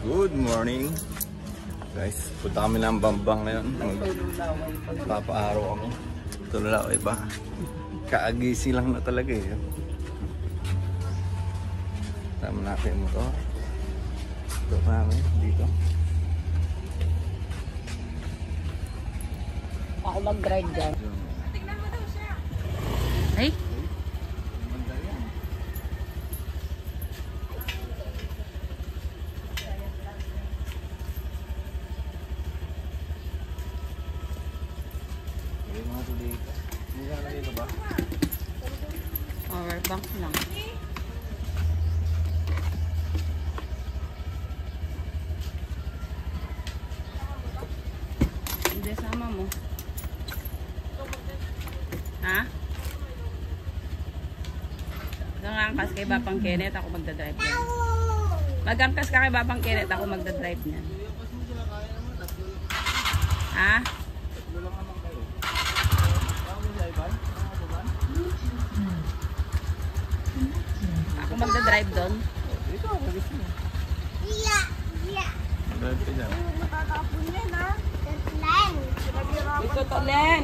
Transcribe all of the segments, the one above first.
Good morning guys, punta kami ng Bambang ngayon. Papaaraw kami. Tululaway ba? Kaagising lang na talaga eh. Tama natin yung motor. Ito namin dito. Ako mag-drive dyan. Tignan mo daw siya. Ay? Power bank lang. Hindi, sama mo. Ha? Magangkas kay Bapang Kenneth, ako magdadrive yan. Magangkas ka kay Bapang Kenneth, ako magdadrive niyan. Ha? Ako magdadrive doon. Dito ako gusto mo. Drive ka dyan. Ito to, Len.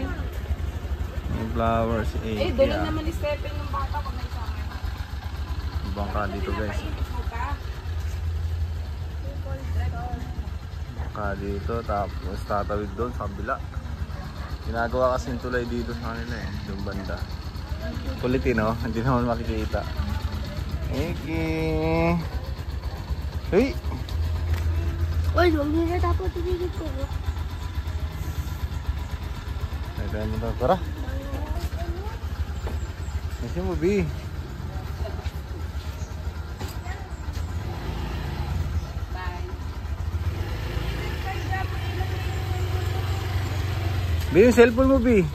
May flowers eh. Eh, doon naman ni Stephen yung bata ko may sama. Bangka dito guys. Bangka dito, tapos tatawid doon sa kabila. Ginagawa kasi yung tulay dito sa kanila eh, yung banda. Kulitin oh, hindi naman makikita. Okay. Hey! Uy, huwag nyo na tapos tumigil ko. Nagdahan mo daw, tara. Nasi mo, B. B, yung cellphone mo, B.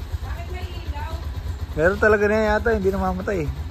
Meron talaga na yata, hindi namamatay.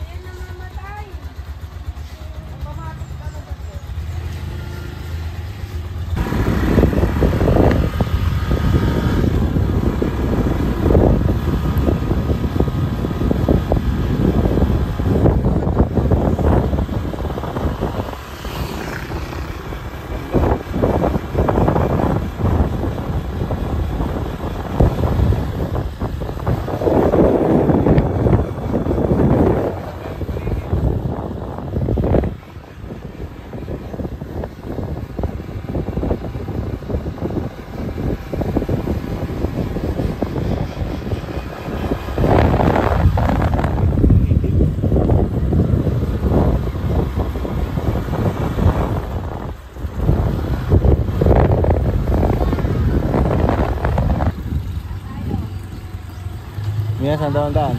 Mia, saan daan?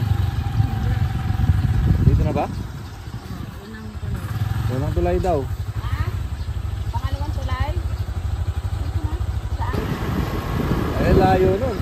Dito na ba? Unang tulay daw. Ha? Pangalawang tulay? Dito na? Saan? Eh, layo nun.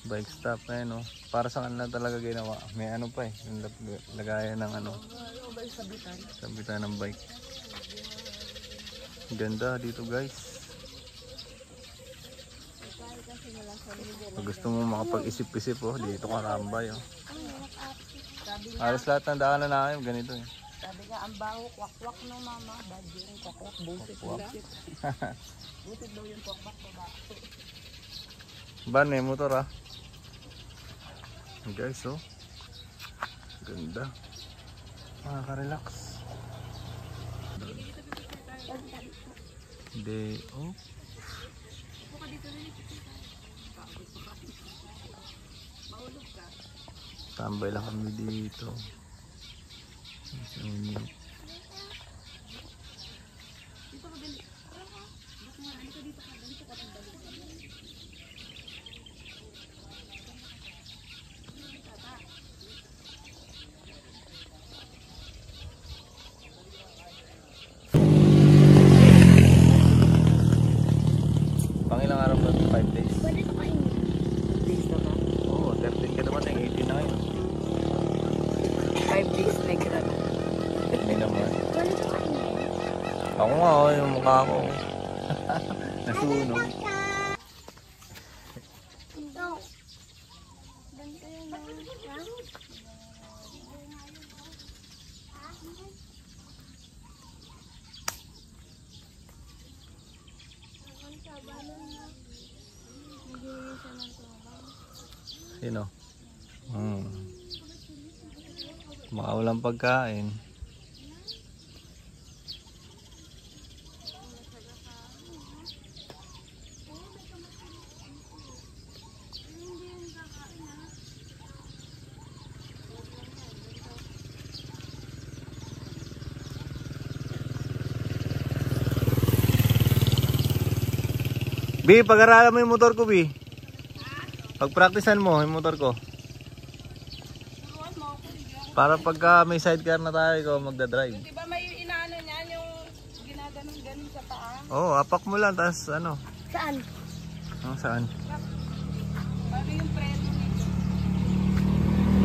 Bike stop na yun, oh. Para sa kanila talaga ginawa. May ano pa eh, yung lagayan ng ano, sabitan ng bike. Ganda dito guys. Pag gusto mo makapag-isip-isip, oh, dito ka Rambay, oh. Halos lahat ng daanan namin ganito eh. Sabi nga, ang baho, kwak-kwak no mama. Badyo yung kwak-kwak, busit. Busit daw yung kwak-kwak ko ba? Ban eh, motor ah. Guys, oh. Ganda. Makaka-relax. Day off. Tambay lang kami dito. Ako nga, oh, yung mukha ko. Nasunog. Ito. Ganito yun, no? Sino? Makawalang pagkain. Bi, pag-aralan mo yung motor ko, Bi. Pag-practicean mo yung motor ko. Para pagka may sidecar na tayo, ikaw magdadrive. Diba may inaano niyan yung ginaganon-ganon sa paa? Oo, apak mo lang, tapos ano? Saan? Saan? Ano yung preno nito?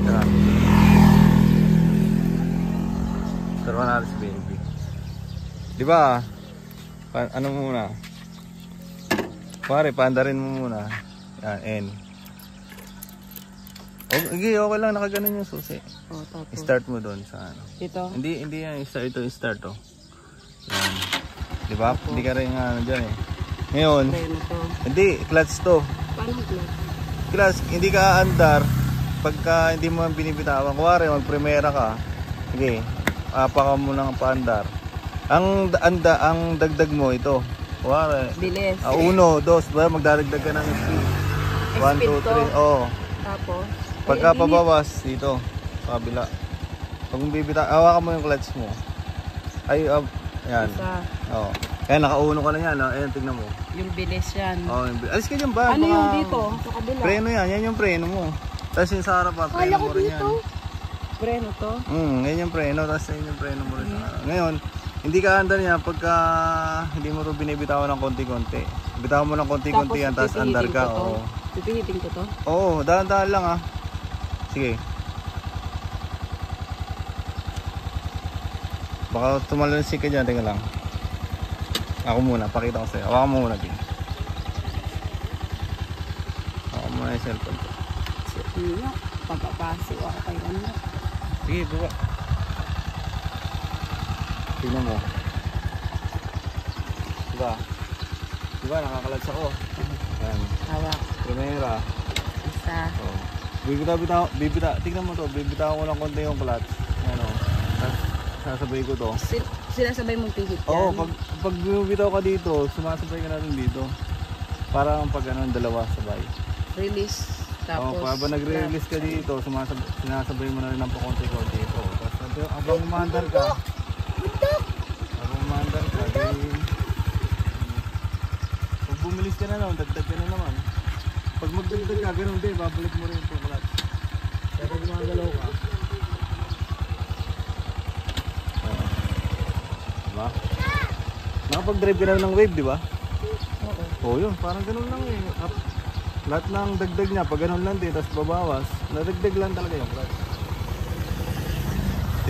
Tara. Turuan natin si baby. Diba? Ano muna? Pare, paandarin mo muna. Yan, N. Okay, okay lang, nakaganon yung susi. Oh, tapos. Start mo doon sa ano. Ito? Hindi yan, ito start oh. Yan. Diba? Hindi ka rin ano dyan eh. Ngayon, Preno to. hindi, clutch to. Paano to? Clutch, hindi ka aandar pagka hindi mo binibitawan. Kuwari, mag-primera ka. Sige, apaka mo ng paandar. Ang dagdag mo ito. Kuwari, Bilis. 1, 2, ba magdadagdag ka ng speed. 1, 2, 3, oo. Tapos? Pagka pabawas dito, sa kabila. Pag bibita, hawakan mo yung clutch mo. Ay, yan. Isa. Oo. Kaya nakauno ka na yan, no? Ayan, tignan mo. Yung bilis yan. Oo, alis ka dyan ba? Ano Baka- yung dito? Sa kabila? Preno yan yung preno mo. Tapos yung sa harap pa, preno Kala ko mo rin yan. dito. Preno to? Yan yung preno, tapos yan yung preno mo rin sa harap. Ngayon, hindi ka andar niya pagka hindi mo ito binibitawan ng konti-konti. Bitawan mo ng konti-konti yan, tapos andar ka. Oo. Pipihitin ko to? Oo, dahan-dahan lang ah. Sige. Baka tumalansi ka dyan, tingnan lang. Ako muna, pakita ko sa'yo. Hawakan mo muna din. Hawakan mo na yung cellphone ko. Hindi nga. Pagpapaso ako kay ano. Sige, baba. Tingnan mo. Diba, nakakaladsa ako. Yan. Hawak. Primera. Isa. Oh. Tingnan mo to, bibitaw ko lang konti yung clutch. Ano, sasabay ko to. Sinasabay mong pihit yan? Oo, pag bumibitaw ka dito, sumasabay ka na rin dito. Para pag ano, dalawa sabay. Release. Tapos, Habang nagre-release ka dito, sinasabay mo na rin ng pakonti-konti ito. Tapos habang umandar ka, pag bumilis ka na naman, dagdag ka na naman. Pag magdagdag ka, ganun din, babalik mo rin yung clutch. Kaya pag gumagalaw ka, diba? Nakapag-drive ka na ng wave, diba? Oo. Oo, yun, parang ganun lang eh. Lahat ng dagdag niya, pag ganun lang din, tapos babawas, nadagdag lang talaga yung clutch.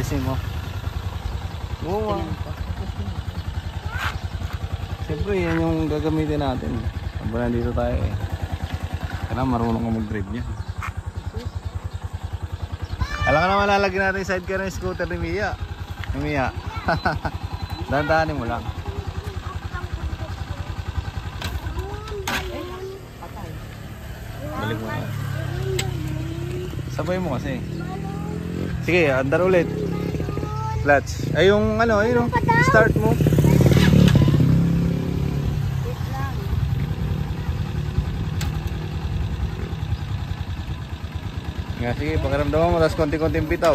Testing mo. Oo, siyempre, yan yung gagamitin natin. Habang nandito tayo eh. Kaya marunong ka mag-drive niya. Alam ka naman lalagyan natin yung sidecar ng scooter ni Mia. Ni Mia. Dandahanin mo lang. Balik mo na. Sabay mo kasi. Sige, andar ulit. Clutch. Ay yung ano, ayun, start mo. Nga, sige, pakiramdaman mo, tapos konti-konting bitaw.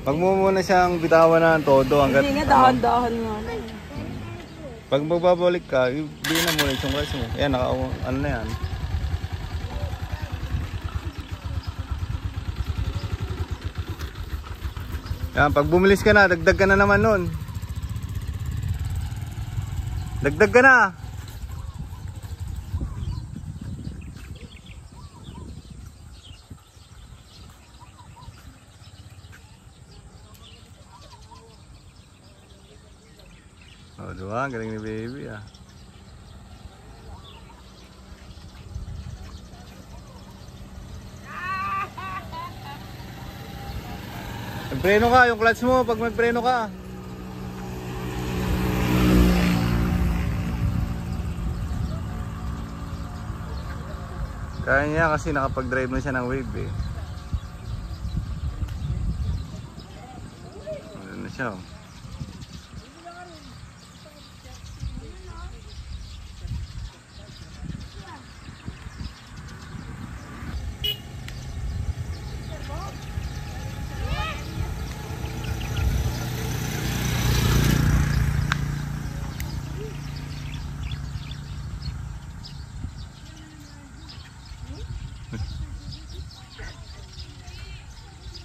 Pag mo muna siyang bitawan na todo hanggat... Hindi nga, dahan-dahan nga. Pag magbabalik ka, ibigay na muna yung clutch mo. Ayan, ano na yan. Yan, pag bumilis ka na, dagdag ka na naman nun. Dagdag ka na! Oh, diba? Ang galing ni baby ah. Magpreno ka, yung clutch mo pag magpreno ka. Kaya niya kasi nakapag-drive na siya ng wave eh. Ano na siya oh.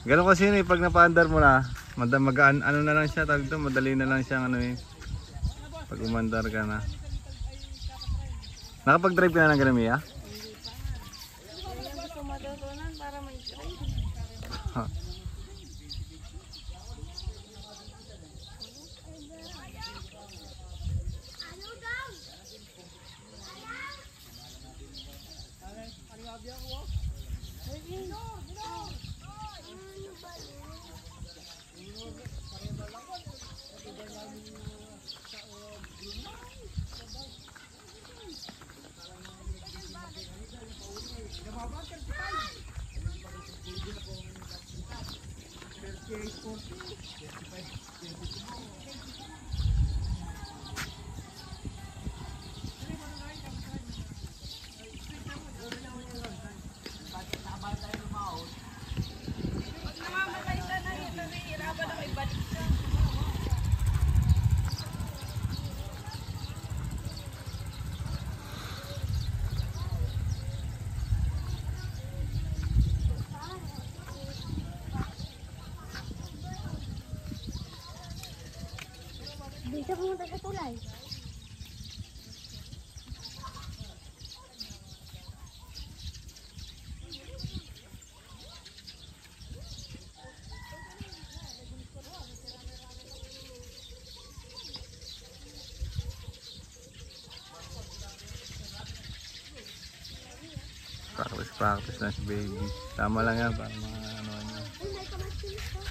Ganun kasi yun eh, pag napaandar mo na, magaan, ano na lang siya, tawag ito, madali na lang siyang ano eh, pag umandar ka na. Nakapag-drive ka na ng ganun, Mia? Kaya gusto matutunan para may try. Bisa pumunta sa tulay. Practice na si baby. Tama lang yan para mga ano niya. Ay, may kamasin ka.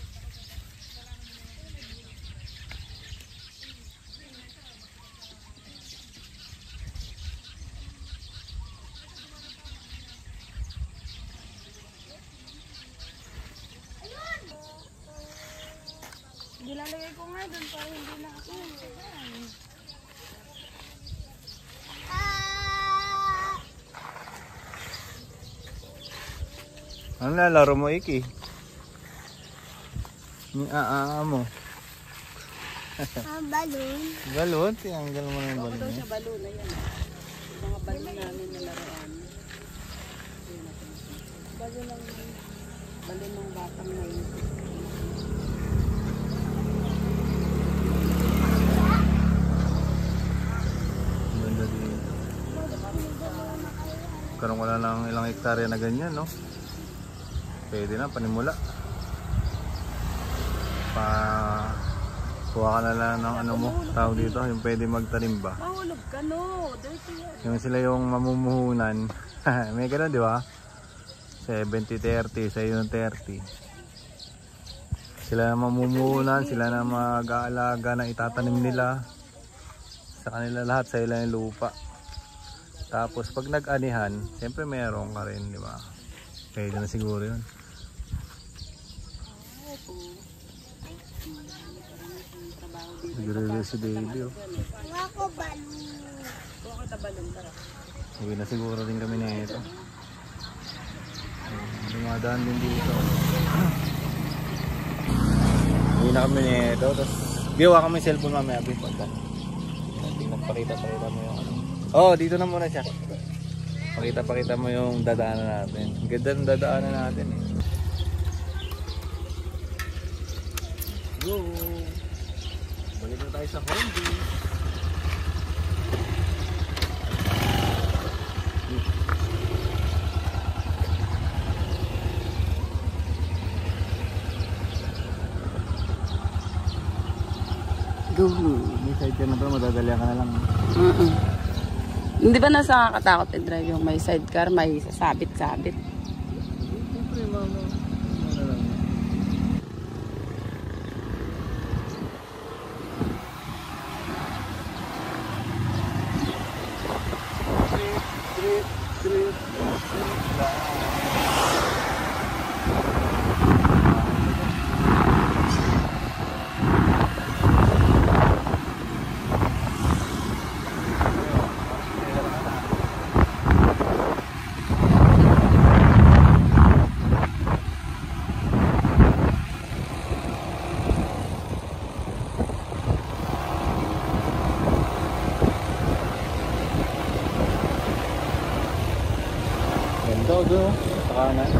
Nilalagay ko nga doon para hindi na ako. Ano lalaro mo, Iki? Ni mo. Balloon. Balon? Tinanggal mo na yung Ako balon daw niya. siya balon na yan. Mga balon namin na laruan. Balon ng batang na yun. Ganda dito. Karong wala lang ilang hektarya na ganyan, no? Pwede na, panimula. Kuha ka na lang ng ano mo, tawag dito, yung pwede magtanim ba? Mahulog ka, no. Dirty yan. Yung sila yung mamumuhunan. May ganun, di ba? 70-30, sa yung 30. Sila na mamumuhunan, sila na mag-aalaga na itatanim nila. Sa kanila lahat, sa ilang lupa. Tapos pag nag-anihan, siyempre meron ka rin, di ba? Pwede na siguro yun. Siguro si baby, oh. Ako balloon. Kuha kita balon, tara. Uwi na siguro din kami na ito. Dumadaan din dito. Uwi na kami na ito. Tapos biwa kami yung cellphone mamaya. Tingnan, pakita mo yung ano. Oh, dito na muna siya. Pakita mo yung dadaanan natin. Ang ganda ng dadaanan natin eh. Go! Balik na tayo sa Honda. Go. May sidecar na to, madadalian ka na lang. Hindi ba nasa nakakatakot i-drive yung may sidecar, may sabit-sabit? Siyempre, mama. Ano lang. Trip. Ganda doon, sa kanan.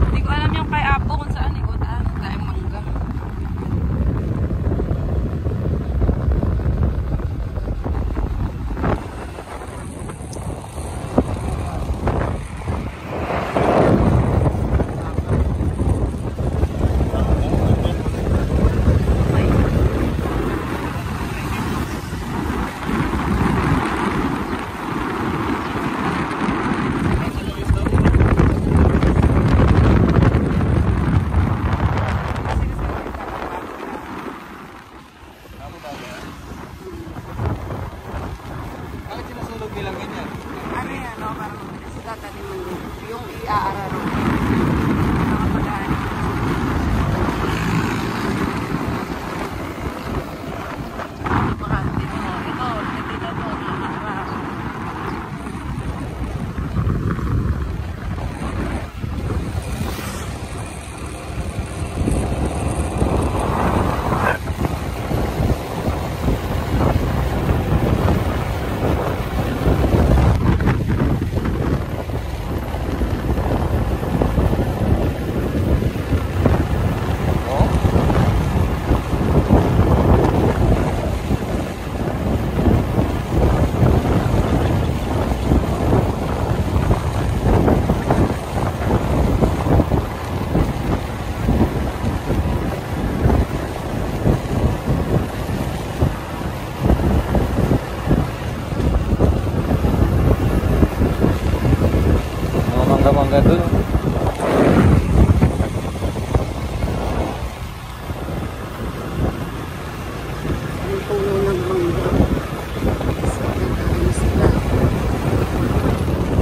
Hindi ko alam yung kay Apo kung saan ikutan. Dahil mangga. Bakit sinusulog nilang ganyan? Ano yan, no? Parang mabilis tataniman yung iaararo. Nakapagkaan. Baka dito, ito, nakaharap. Mangga doon. Yung puno ng mangga. Sila.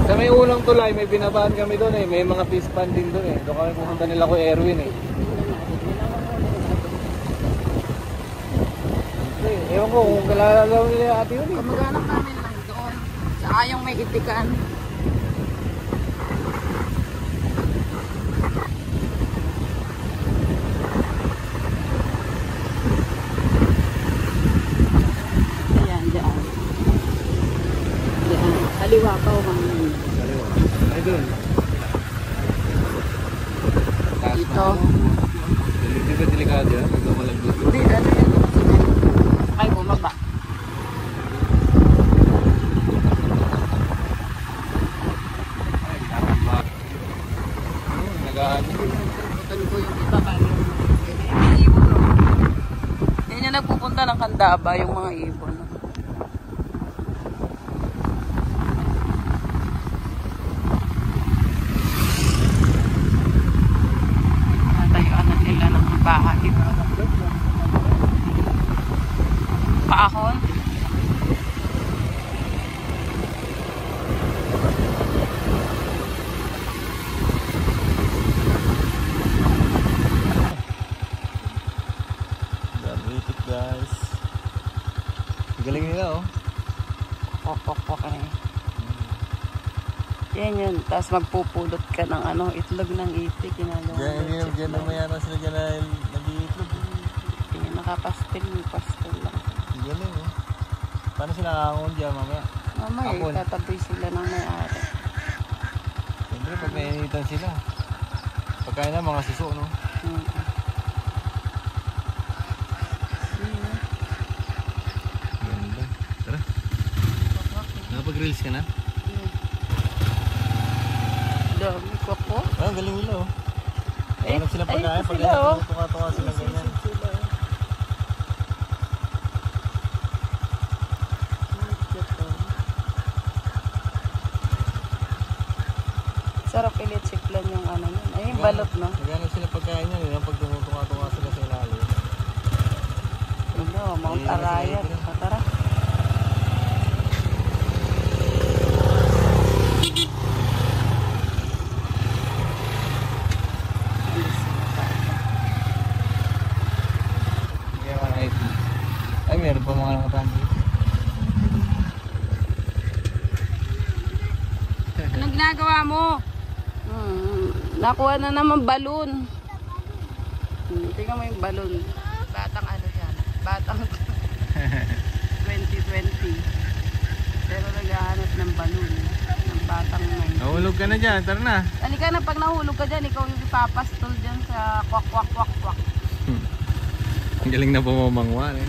Sa may unang tulay, may binabaan kami doon eh. May mga fish pan din doon eh. Doon kami pumunta nila ko Erwin eh. Ewan ko kung kalalaw nila yung ate yun eh. Kamag-anak namin lang doon. Sa ayong may itikan. Ayan, dyan. Dyan. Kaliwa pa o hangin. Kaliwa. Ay doon. Dito. Hindi ba delikado yan? Pag malaglag. Hindi, ano yan. Ay, bumaba. Nagahan. Ito ko yung iba kayo. Yan yung nagpupunta ng Candaba, yung mga ibon. Natayuan na nila ng bahay. Paahon. Damitik guys. Galing nila oh. Okay. Yan yun. Tapos magpupulot ka ng itlog ng itik. Ginagawa. Diyan naman yata sila dyan na nag-iitlog. Nakapastil lang. Galing oh. Paano sila nakakangon dyan mamaya? Mamaya, Hapon. itataboy sila ng may-ari. Siyempre pag nainitan sila. Pagkain na mga suso no? Ganda. Tara. Nakapag-reels ka na? Dami ko po. Ah, galing nila oh. Hanap sila pagkain. ayun Pag sila, oh. tuka-tuka sila ganyan. Sila. Sarap ilitsiplan yung ano nun. Ay, yung balot, no? Naghanap sila pagkain yan. Yung pag tumutuka-tuka sila sa ilalim. Ano, Mount Arayat. Tara. Ay, meron pa mga nakatahan dito. Anong ginagawa mo? Nakuha na naman balon. Tingnan mo yung balon. Batang ano yan? Batang 2020. Pero naghahanap ng balon. Ng batang 19. Nahulog ka na dyan, tara na. Halika na, pag nahulog ka dyan, ikaw yung ipapastol dyan sa kwak kwak kwak kwak. Ang galing na bumamangwa eh.